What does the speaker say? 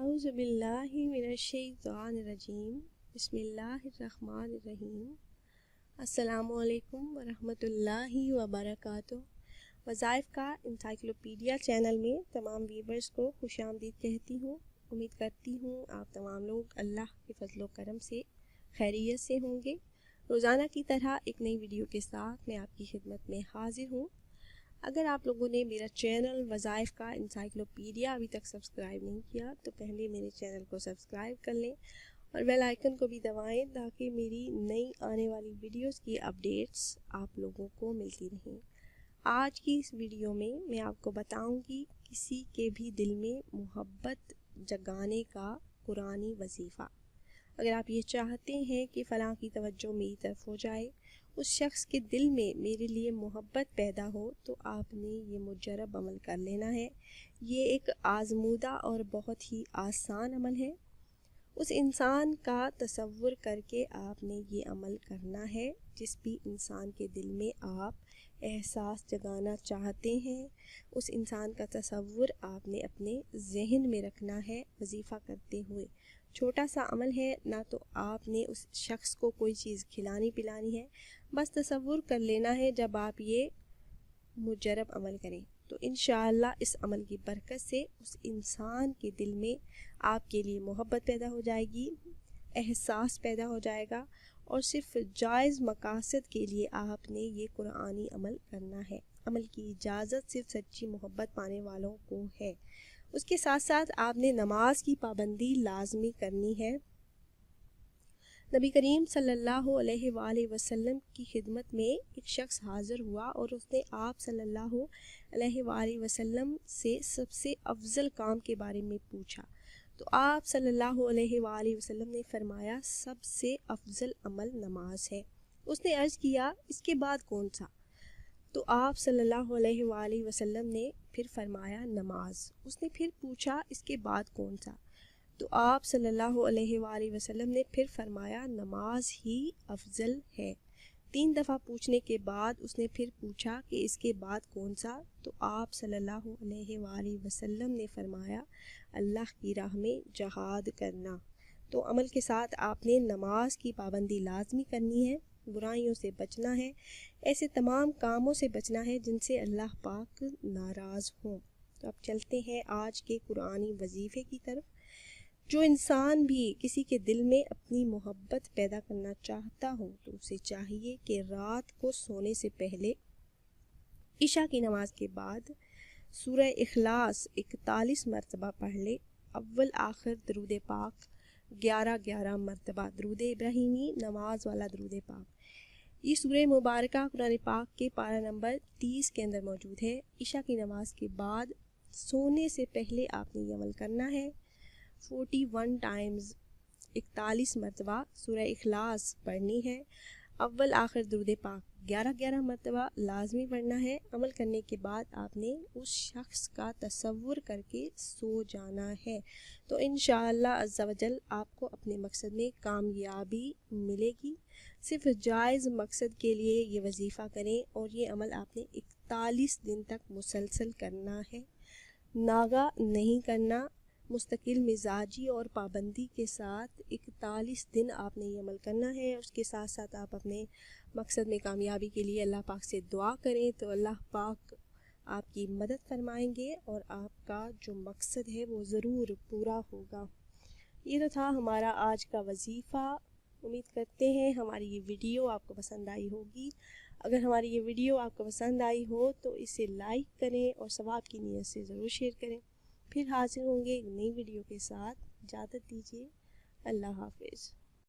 اعوذ باللہ من الشیطان الرجیم بسم اللہ الرحمن الرحیم۔ السلام علیکم ورحمۃ اللہ وبرکاتہ۔ وظائف کا انسائکلوپیڈیا چینل میں تمام ویورز کو خوش آمدید کہتی ہوں۔ امید کرتی ہوں آپ تمام لوگ اللہ کے فضل و کرم سے خیریت سے ہوں گے۔ روزانہ کی طرح ایک نئی ویڈیو کے ساتھ میں آپ کی خدمت میں حاضر ہوں۔ اگر آپ لوگوں نے میرا چینل وظائف کا انسائکلوپیڈیا ابھی تک سبسکرائب نہیں کیا تو پہلے میرے چینل کو سبسکرائب کر لیں اور بیل آئیکن کو بھی دبائیں تاکہ میری نئی آنے والی ویڈیوز کی اپڈیٹس آپ لوگوں کو ملتی رہیں۔ آج کی اس ویڈیو میں میں آپ کو بتاؤں گی کسی کے بھی دل میں محبت جگانے کا قرآنی وظیفہ۔ اگر آپ یہ چاہتے ہیں کہ فلاں کی توجہ میری طرف ہو جائے، اس شخص کے دل میں میرے لیے محبت پیدا ہو، تو آپ نے یہ مجرب عمل کر لینا ہے۔ یہ ایک آزمودہ اور بہت ہی آسان عمل ہے۔ اس انسان کا تصور کر کے آپ نے یہ عمل کرنا ہے جس بھی انسان کے دل میں آپ احساس جگانا چاہتے ہیں۔ اس انسان کا تصور آپ نے اپنے ذہن میں رکھنا ہے وظیفہ کرتے ہوئے۔ چھوٹا سا عمل ہے، نہ تو آپ نے اس شخص کو کوئی چیز کھلانی پلانی ہے، بس تصور کر لینا ہے۔ جب آپ یہ مجرب عمل کریں تو انشاءاللہ اس عمل کی برکت سے اس انسان کے دل میں آپ کے لیے محبت پیدا ہو جائے گی، احساس پیدا ہو جائے گا، اور صرف جائز مقاصد کے لیے آپ نے یہ قرآنی عمل کرنا ہے۔ عمل کی اجازت صرف سچی محبت پانے والوں کو ہے۔ اس کے ساتھ ساتھ آپ نے نماز کی پابندی لازمی کرنی ہے۔ نبی کریم صلی اللہ علیہ وآلہ وسلم کی خدمت میں ایک شخص حاضر ہوا اور اس نے آپ صلی اللہ علیہ وآلہ وسلم سے سب سے افضل کام کے بارے میں پوچھا، تو آپ صلی اللہ علیہ وآلہ وسلم نے فرمایا سب سے افضل عمل نماز ہے۔ اس نے عرض کیا اس کے بعد کون سا؟ تو آپ صلی اللہ علیہ وآلہ وسلم نے پھر فرمایا نماز۔ اس نے پھر پوچھا اس کے بعد کون سا؟ تو آپ صلی اللہ علیہ وآلہ وسلم نے پھر فرمایا نماز ہی افضل ہے۔ 3 دفعہ پوچھنے کے بعد اس نے پھر پوچھا کہ اس کے بعد کون سا؟ تو آپ صلی اللہ علیہ وآلہ وسلم نے فرمایا اللہ کی راہ میں جہاد کرنا۔ تو عمل کے ساتھ آپ نے نماز کی پابندی لازمی کرنی ہے، برائیوں سے بچنا ہے، ایسے تمام کاموں سے بچنا ہے جن سے اللہ پاک ناراض ہوں۔ تو اب چلتے ہیں آج کے قرآنی وظیفے کی طرف۔ جو انسان بھی کسی کے دل میں اپنی محبت پیدا کرنا چاہتا ہو تو اسے چاہیے کہ رات کو سونے سے پہلے عشاء کی نماز کے بعد سورہ اخلاص 41 مرتبہ پڑھ لے، اول آخر درود پاک 11 مرتبہ، درود ابراہیمی نماز والا درود پاک۔ یہ سورہ مبارکہ قرآن پاک کے پارہ نمبر 30 کے اندر موجود ہے۔ عشاء کی نماز کے بعد سونے سے پہلے آپ نے یہ عمل کرنا ہے۔ 41 ٹائمز 41 مرتبہ سورہ اخلاص پڑھنی ہے، اول آخر درود پاک 11 مرتبہ لازمی پڑھنا ہے۔ عمل کرنے کے بعد آپ نے اس شخص کا تصور کر کے سو جانا ہے، تو انشاءاللہ عز و جل آپ کو اپنے مقصد میں کامیابی ملے گی۔ صرف جائز مقصد کے لیے یہ وظیفہ کریں اور یہ عمل آپ نے 41 دن تک مسلسل کرنا ہے، ناغہ نہیں کرنا۔ مستقل مزاجی اور پابندی کے ساتھ 41 دن آپ نے یہ عمل کرنا ہے۔ اس کے ساتھ ساتھ آپ اپنے مقصد میں کامیابی کے لیے اللہ پاک سے دعا کریں تو اللہ پاک آپ کی مدد فرمائیں گے اور آپ کا جو مقصد ہے وہ ضرور پورا ہوگا۔ یہ تو تھا ہمارا آج کا وظیفہ۔ امید کرتے ہیں ہماری یہ ویڈیو آپ کو پسند آئی ہوگی۔ اگر ہماری یہ ویڈیو آپ کو پسند آئی ہو تو اسے لائک کریں اور ثواب کی نیت سے ضرور شیئر کریں۔ پھر حاضر ہوں گے ایک نئی ویڈیو کے ساتھ۔ اجازت دیجیے، اللہ حافظ۔